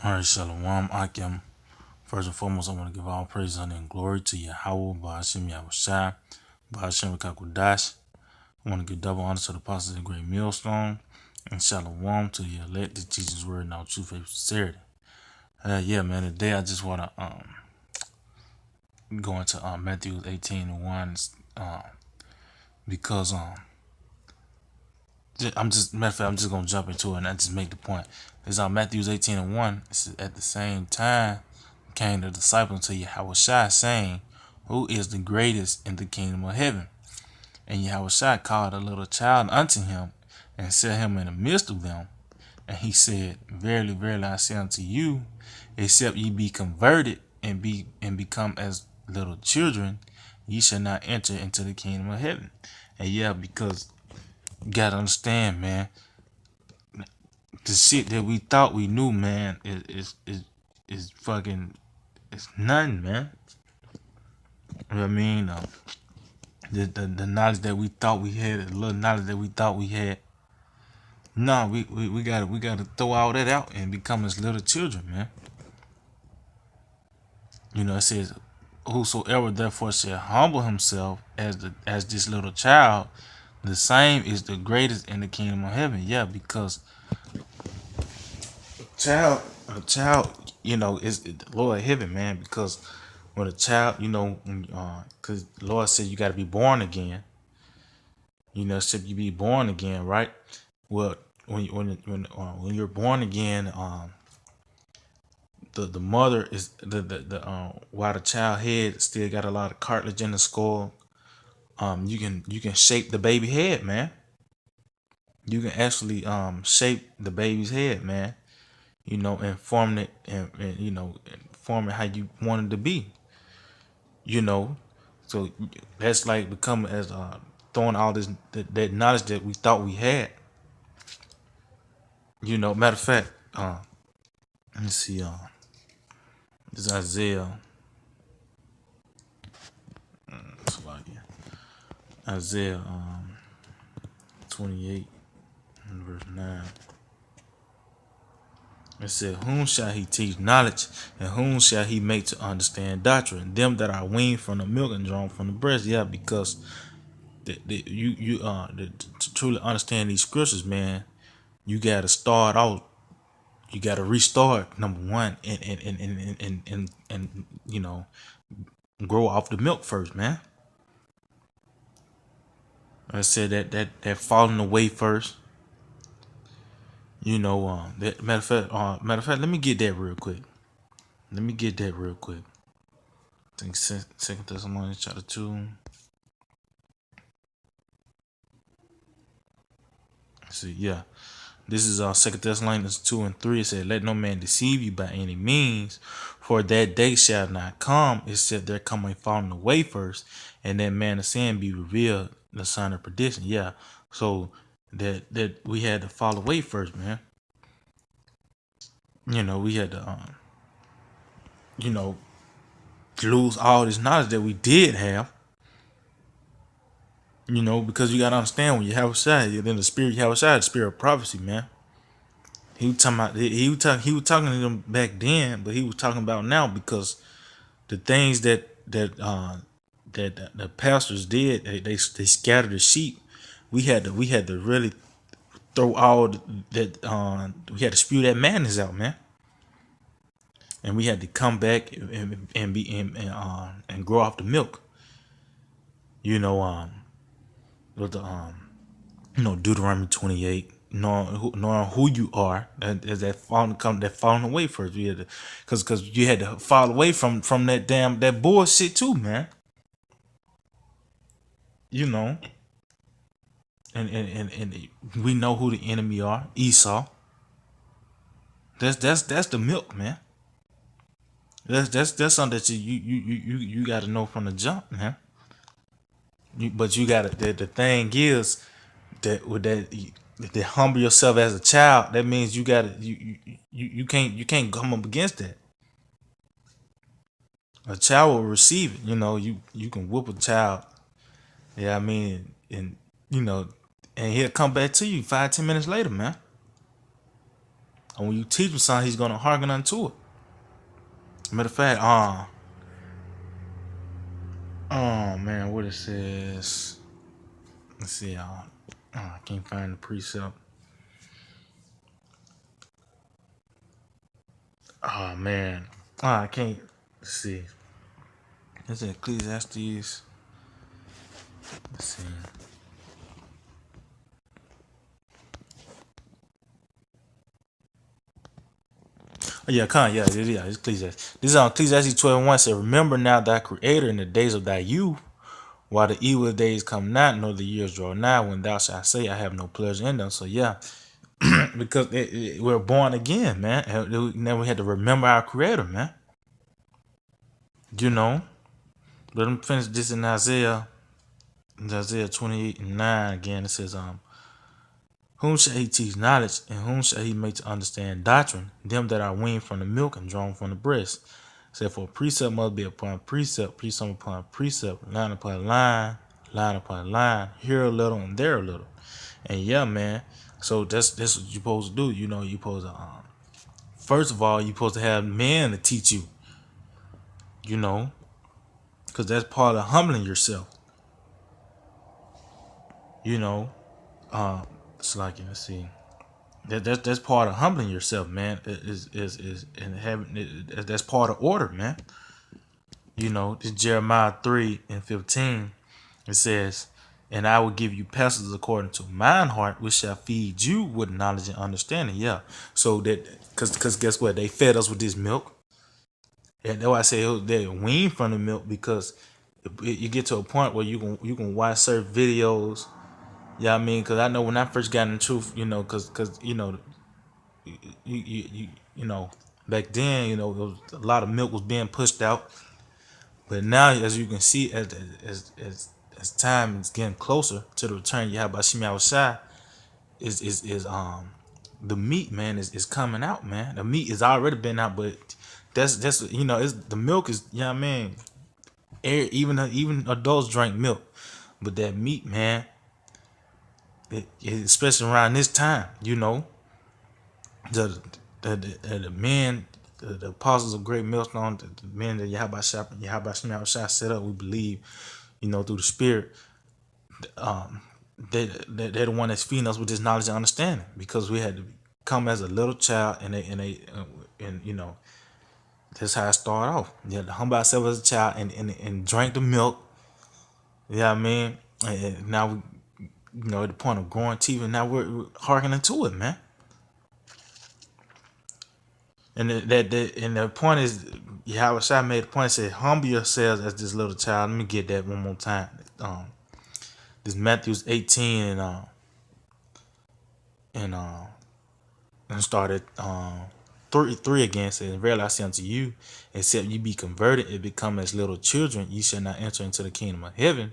All right, Shalom, Akim. First and foremost, I want to give all praise, honor, and glory to Yahweh, Ba'ashem Yahushai, Ba'ashem Rikakudash. I want to give double honor to the apostles of the great millstone, and Shalom to the elect that teach his word in all true faith and sincerity. Yeah, man, today I just want to go into Matthew 18 and 1 because matter of fact, I'm just going to jump into it and I just make the point. It's on Matthew 18 and 1. It's at the same time came the disciples to Yahushua saying, who is the greatest in the kingdom of heaven? And Yahushua called a little child unto him and set him in the midst of them. And he said, verily, verily, I say unto you, except ye be converted and become as little children, ye shall not enter into the kingdom of heaven. And yeah, because you gotta understand, man, the shit that we thought we knew, man, is fucking, it's nothing, man. You know what I mean? The knowledge that we thought we had, the little knowledge that we thought we had. No, we gotta throw all that out and become as little children, man. You know, it says, whosoever therefore shall humble himself as this little child, the same is the greatest in the kingdom of heaven. Yeah, because a child, is the Lord of heaven, man. Because when a child, because Lord said you got to be born again. Except you be born again, right? Well, when you're born again, the mother is the while the child head still got a lot of cartilage in the skull. You can shape the baby head, man. You can actually shape the baby's head, man. And form it and form it how you want it to be. You know, so that's like becoming as throwing all this that knowledge that we thought we had. Matter of fact, let me see. This is Isaiah. Isaiah 28 and verse 9. It said, whom shall he teach knowledge, and whom shall he make to understand doctrine? Them that are weaned from the milk and drawn from the breast. Yeah, because to truly understand these scriptures, man, you gotta start out. You gotta restart number one, and grow off the milk first, man. I said that falling away first. That matter of fact, let me get that real quick. I think Second Thessalonians chapter 2. See, yeah. This is Second Thessalonians 2 and 3. It said, let no man deceive you by any means, for that day shall not come, except there come a falling away first, and that man of sin be revealed, the son of perdition. Yeah. So that we had to fall away first, man. We had to lose all this knowledge that we did have. Because you gotta understand when you have a side, then the spirit you have a side, the spirit of prophecy, man. He was talking about he was talking to them back then, but he was talking about now because the things that the pastors did, they scattered the sheep. We had to really throw all that we had to spew that madness out, man. And we had to come back and be and grow off the milk. With the Deuteronomy 28, knowing who you are, and that falling away first. You had to, because you had to fall away from that bullshit too, man. You know, and we know who the enemy are. Esau. That's the milk, man. That's something that you got to know from the jump, man. But you got to the thing is that with that humble yourself as a child, that means you gotta you can't come up against that. A child will receive it. You can whoop a child. Yeah, I mean, you know, and he'll come back to you 5-10 minutes later, man. And when you teach him something, he's gonna hearken unto it. Matter of fact, oh man, what it says. Let's see, I can't find the precept. Oh man, I can't. Let's see. It's in Ecclesiastes. Let's see. Oh, yeah, it's Ecclesiastes. This is on Ecclesiastes 12:1. Said, remember now thy creator in the days of thy youth, while the evil days come not, nor the years draw nigh, when thou shalt say, I have no pleasure in them. So yeah, because we're born again, man. And now we had to remember our creator, man. You know, let me finish this in Isaiah 28:9 again. It says, whom shall he teach knowledge, and whom shall he make to understand doctrine? Them that are weaned from the milk and drawn from the breast. Said, for precept must be upon precept, precept upon precept, line upon line upon line, here a little and there a little. And yeah, man. So that's what you're supposed to do. You know, you're supposed to first of all, you're supposed to have men to teach you. You know, because that's part of humbling yourself. You know, it's like, let's see. That's part of humbling yourself, man. Is and having that's part of order, man. You know, this Jeremiah 3:15. It says, "And I will give you pastors according to mine heart, which shall feed you with knowledge and understanding." Yeah. So that because guess what? They fed us with this milk, and that's why I say they wean from the milk because you get to a point where you can watch certain videos. Yeah, I mean, because I know when I first got in the truth, you know, because you know you know, back then, you know, there was a lot of milk was being pushed out, but now, as you can see, as time is getting closer to the return of Yahweh Shai, is the meat, man, is coming out, man. The meat is already been out, but that's you know, it's the milk is, you know what I mean. Even adults drink milk, but that meat, man, especially around this time, you know, the the men, the apostles of great millstone, the men that Yahweh Shai set up, we believe, you know, through the Spirit, they're the one that's feeding us with this knowledge and understanding because we had to come as a little child, and you know, that's how I started off. You had to humble ourselves as a child and drank the milk. You know what I mean? And now we, you know, at the point of growing teeth, and now we're hearkening to it, man. And the point is, Yahweh Shai made the point, said, humble yourselves as this little child. Let me get that one more time. This Matthew 18 and started 3 again, says, verily I say unto you, except you be converted and become as little children, ye shall not enter into the kingdom of heaven.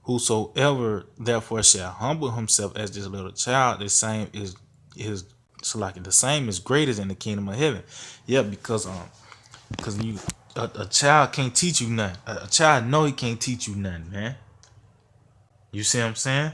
Whosoever therefore shall humble himself as this little child, the same is so like the same is greatest in the kingdom of heaven. Yeah, because you a child can't teach you nothing. A child know he can't teach you nothing, man. You see what I'm saying?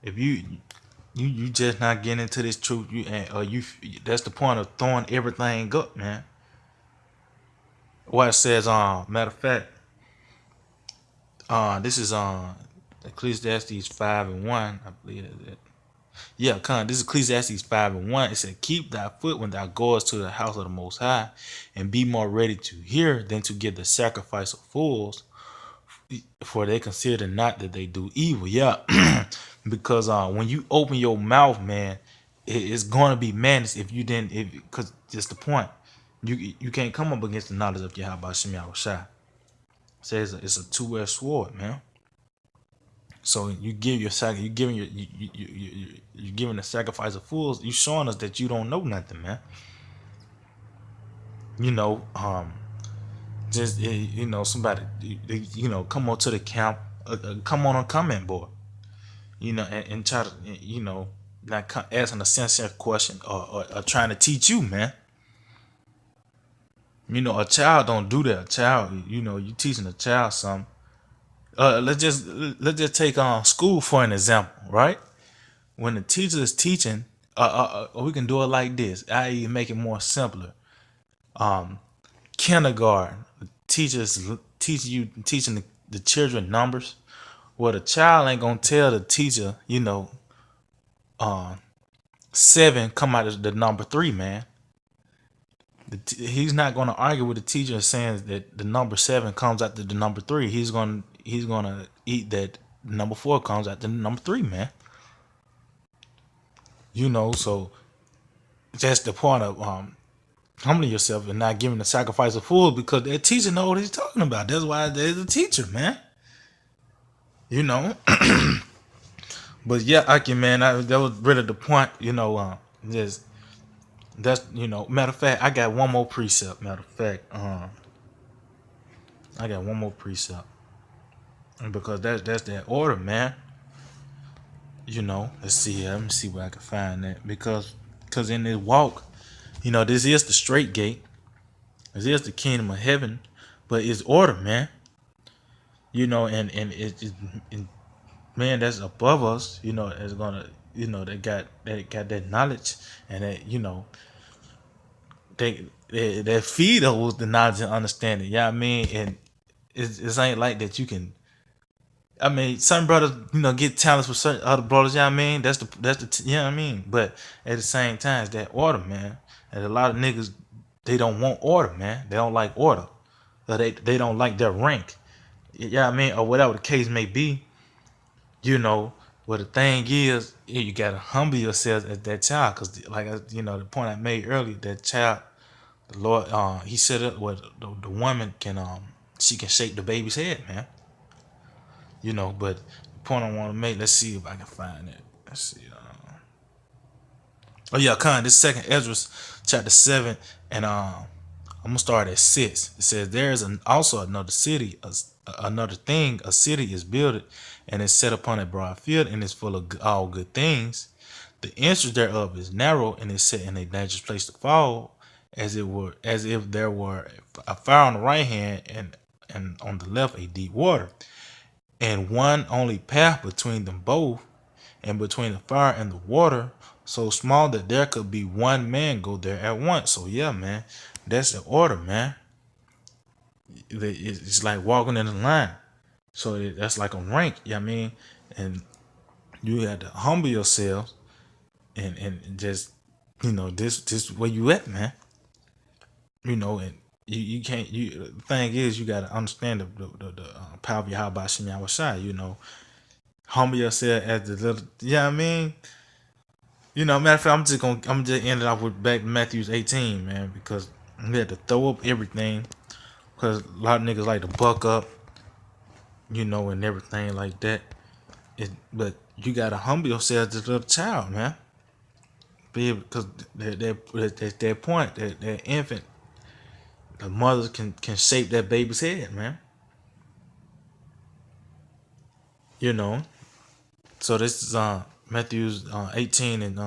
If you just not getting into this truth, that's the point of throwing everything up, man. What it says, matter of fact, this is Ecclesiastes 5:1, I believe that. Yeah, this is Ecclesiastes 5:1. It said, keep thy foot when thou goest to the house of the Most High, and be more ready to hear than to give the sacrifice of fools, for they consider not that they do evil. Yeah, because when you open your mouth, man, it's going to be madness if you didn't. Because just the point, you can't come up against the knowledge of Yahweh Shem Shai. Says it's a two-edged sword, man. So you give your you giving you giving the sacrifice of fools. You showing us that you don't know nothing, man. You know, just you know, somebody, you know, come on to the camp, come on a comment board, you know, and try to, you know, not asking a sensitive question or trying to teach you, man. You know, a child don't do that. A child, you know, you teaching a child something. Let's just take school for an example, right? When the teacher is teaching, we can do it like this. I.e., make it more simpler. Kindergarten teachers teaching the children numbers. Well, the child ain't gonna tell the teacher, seven come out of the number three, man. He's not gonna argue with the teacher saying that the number seven comes after the number three. He's gonna eat that number four comes after the number three, man. So that's the point of humbling yourself and not giving the sacrifice of food, because that teacher know what he's talking about. That's why there's a teacher, man. You know. But yeah, Aki, man, that was really the point. Just that's Matter of fact, I got one more precept. Matter of fact, I got one more precept, and because that's that order, man. Let's see here. Let me see where I can find that, because in this walk, this is the straight gate. This is the kingdom of heaven, but it's order, man. And man that's above us, is gonna, they got that knowledge, and that they feed us with the knowledge and understanding. Yeah, I mean, and it ain't like that you can. I mean, some brothers, get talents with certain other brothers. Yeah, I mean, I mean. But at the same time, it's that order, man. And a lot of niggas, they don't want order, man. They don't like order, or they don't like their rank. Yeah, I mean, or whatever the case may be. Well, the thing is, you gotta humble yourself as that child, because, like, the point I made earlier, that child, the Lord, He said it. Well, the woman can, she can shake the baby's head, man. But the point I want to make, let's see if I can find it. Let's see. Oh yeah, this second Ezra chapter 7, and I'm gonna start at 6. It says, there is also another city, another thing, a city is built, and is set upon a broad field, and is full of all good things. The entrance thereof is narrow, and is set in a dangerous place to fall, as if there were a fire on the right hand, and on the left a deep water, and one only path between them both, and between the fire and the water, so small that there could be one man go there at once. So yeah, man, that's the order, man. It's like walking in a line. So that's like a rank, you know what I mean? And you have to humble yourself, and just, this where you at, man. And you can't, the thing is, you got to understand the power of Yahweh Shem Yahweh. Humble yourself as the little, yeah, I mean, matter of fact, I'm just end it off with back to Matthew 18, man, because we had to throw up everything, because a lot of niggas like to buck up, and everything like that. But you gotta humble yourself as a little child, man. Because at that point, that infant, the mother can shape that baby's head, man. You know. So this is Matthew's 18 and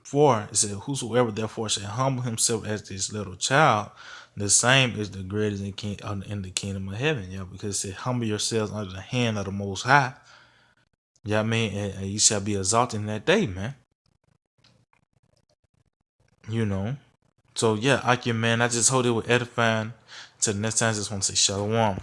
4. It says, whosoever therefore shall humble himself as this little child, the same is the greatest in the kingdom of heaven. Yeah, because it said, humble yourselves under the hand of the Most High. Yeah, I mean, and you shall be exalted in that day, man. So yeah, Akim, man, I just hope it was edifying. Till the next time, I just want to say shalom.